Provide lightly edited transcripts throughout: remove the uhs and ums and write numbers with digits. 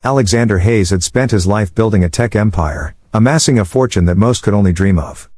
Alexander Hayes had spent his life building a tech empire, amassing a fortune that most could only dream of.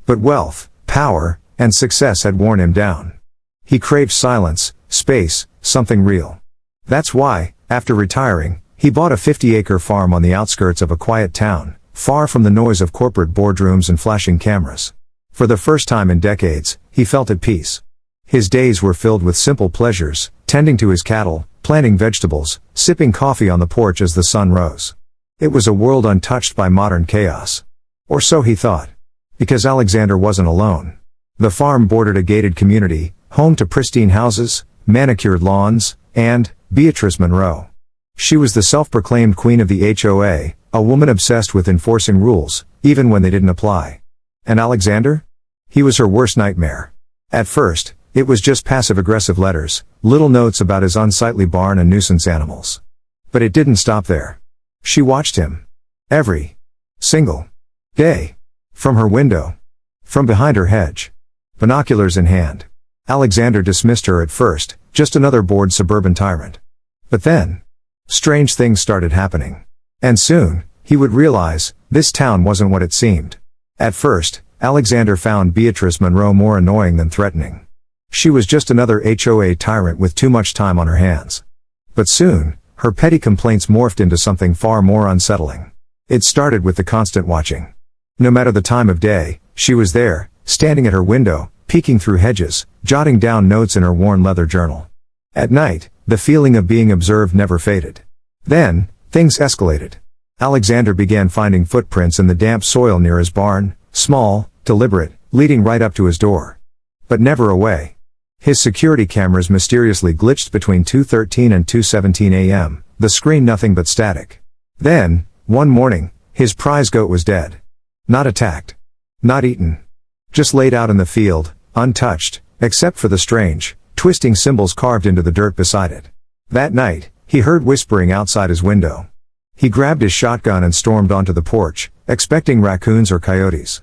But wealth, power, and success had worn him down. He craved silence, space, something real. That's why, after retiring, he bought a 50-acre farm on the outskirts of a quiet town, far from the noise of corporate boardrooms and flashing cameras. For the first time in decades, he felt at peace. His days were filled with simple pleasures, tending to his cattle, planting vegetables, sipping coffee on the porch as the sun rose. It was a world untouched by modern chaos. Or so he thought. Because Alexander wasn't alone. The farm bordered a gated community, home to pristine houses, manicured lawns, and Beatrice Monroe. She was the self-proclaimed queen of the HOA, a woman obsessed with enforcing rules, even when they didn't apply. And Alexander? He was her worst nightmare. At first, it was just passive-aggressive letters, little notes about his unsightly barn and nuisance animals. But it didn't stop there. She watched him. Every single day. From her window. From behind her hedge. Binoculars in hand. Alexander dismissed her at first, just another bored suburban tyrant. But then, strange things started happening. And soon, he would realize, this town wasn't what it seemed. At first, Alexander found Beatrice Monroe more annoying than threatening. She was just another HOA tyrant with too much time on her hands. But soon, her petty complaints morphed into something far more unsettling. It started with the constant watching. No matter the time of day, she was there, standing at her window, peeking through hedges, jotting down notes in her worn leather journal. At night, the feeling of being observed never faded. Then, things escalated. Alexander began finding footprints in the damp soil near his barn, small, deliberate, leading right up to his door. But never away. His security cameras mysteriously glitched between 2:13 and 2:17 a.m., the screen nothing but static. Then, one morning, his prize goat was dead. Not attacked. Not eaten. Just laid out in the field, untouched, except for the strange, twisting symbols carved into the dirt beside it. That night, he heard whispering outside his window. He grabbed his shotgun and stormed onto the porch, expecting raccoons or coyotes.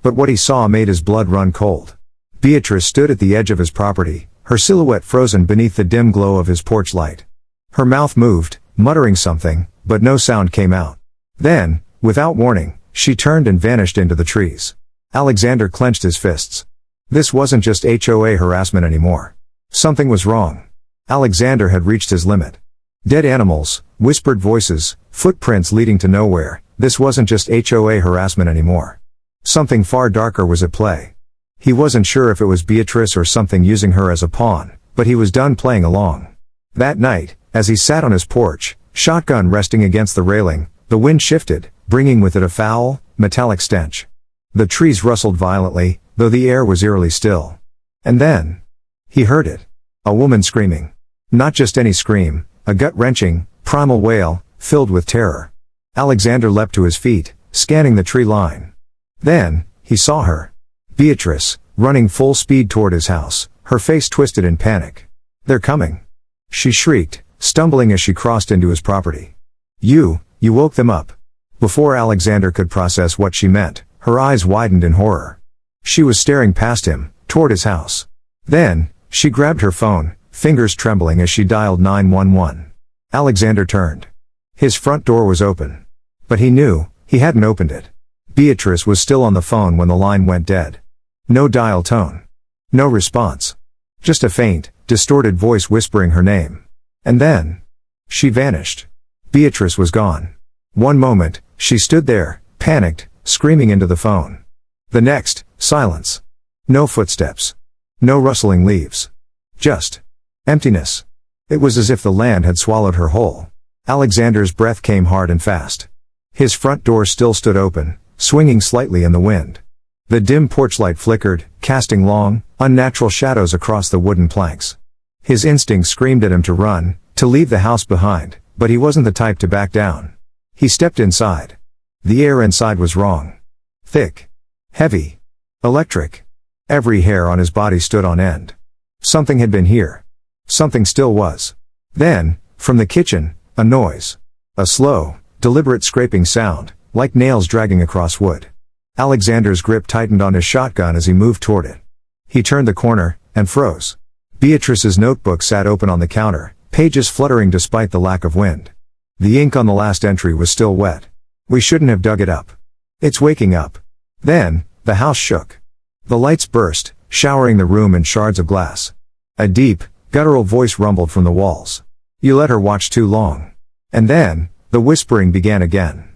But what he saw made his blood run cold. Beatrice stood at the edge of his property, her silhouette frozen beneath the dim glow of his porch light. Her mouth moved, muttering something, but no sound came out. Then, without warning, she turned and vanished into the trees. Alexander clenched his fists. This wasn't just HOA harassment anymore. Something was wrong. Alexander had reached his limit. Dead animals, whispered voices, footprints leading to nowhere. This wasn't just HOA harassment anymore. Something far darker was at play. He wasn't sure if it was Beatrice or something using her as a pawn, but he was done playing along. That night, as he sat on his porch, shotgun resting against the railing, the wind shifted, bringing with it a foul, metallic stench. The trees rustled violently, though the air was eerily still. And then, he heard it. A woman screaming. Not just any scream, a gut-wrenching, primal wail, filled with terror. Alexander leapt to his feet, scanning the tree line. Then, he saw her. Beatrice, running full speed toward his house, her face twisted in panic. "They're coming!" She shrieked, stumbling as she crossed into his property. You woke them up." Before Alexander could process what she meant, her eyes widened in horror. She was staring past him, toward his house. Then, she grabbed her phone, fingers trembling as she dialed 911. Alexander turned. His front door was open. But he knew, he hadn't opened it. Beatrice was still on the phone when the line went dead. No dial tone. No response. Just a faint, distorted voice whispering her name. And then, she vanished. Beatrice was gone. One moment, she stood there, panicked, screaming into the phone. The next, silence. No footsteps. No rustling leaves. Just emptiness. It was as if the land had swallowed her whole. Alexander's breath came hard and fast. His front door still stood open, swinging slightly in the wind. The dim porch light flickered, casting long, unnatural shadows across the wooden planks. His instinct screamed at him to run, to leave the house behind, but he wasn't the type to back down. He stepped inside. The air inside was wrong. Thick. Heavy. Electric. Every hair on his body stood on end. Something had been here. Something still was. Then, from the kitchen, a noise. A slow, deliberate scraping sound, like nails dragging across wood. Alexander's grip tightened on his shotgun as he moved toward it. He turned the corner, and froze. Beatrice's notebook sat open on the counter, pages fluttering despite the lack of wind. The ink on the last entry was still wet. We shouldn't have dug it up. It's waking up. Then, the house shook. The lights burst, showering the room in shards of glass. A deep, guttural voice rumbled from the walls. You let her watch too long. And then, the whispering began again.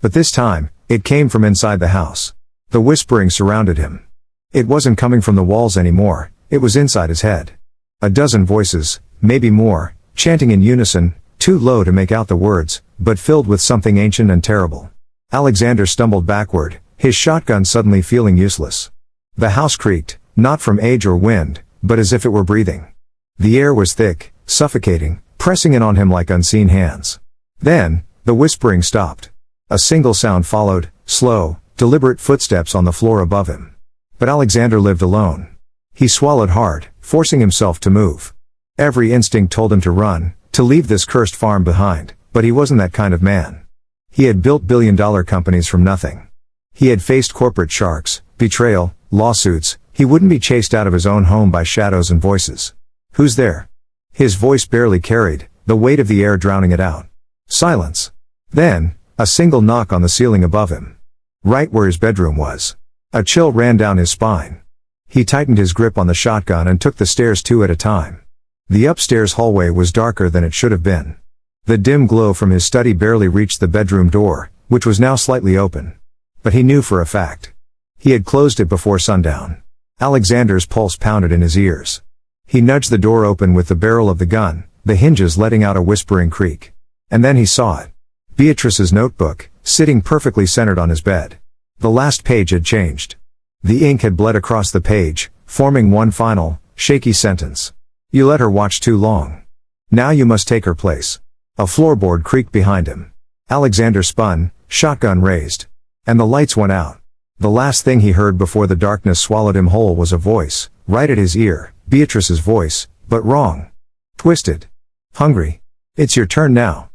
But this time, it came from inside the house. The whispering surrounded him. It wasn't coming from the walls anymore, it was inside his head. A dozen voices, maybe more, chanting in unison, too low to make out the words, but filled with something ancient and terrible. Alexander stumbled backward, his shotgun suddenly feeling useless. The house creaked, not from age or wind, but as if it were breathing. The air was thick, suffocating, pressing in on him like unseen hands. Then, the whispering stopped. A single sound followed, slow, deliberate footsteps on the floor above him. But Alexander lived alone. He swallowed hard, forcing himself to move. Every instinct told him to run, to leave this cursed farm behind, but he wasn't that kind of man. He had built billion-dollar companies from nothing. He had faced corporate sharks, betrayal, lawsuits. He wouldn't be chased out of his own home by shadows and voices. Who's there? His voice barely carried, the weight of the air drowning it out. Silence. Then, a single knock on the ceiling above him. Right where his bedroom was. A chill ran down his spine. He tightened his grip on the shotgun and took the stairs two at a time. The upstairs hallway was darker than it should have been. The dim glow from his study barely reached the bedroom door, which was now slightly open. But he knew for a fact. He had closed it before sundown. Alexander's pulse pounded in his ears. He nudged the door open with the barrel of the gun, the hinges letting out a whispering creak. And then he saw it. Beatrice's notebook, sitting perfectly centered on his bed. The last page had changed. The ink had bled across the page, forming one final, shaky sentence. You let her watch too long. Now you must take her place. A floorboard creaked behind him. Alexander spun, shotgun raised. And the lights went out. The last thing he heard before the darkness swallowed him whole was a voice, right at his ear, Beatrice's voice, but wrong. Twisted. Hungry. It's your turn now.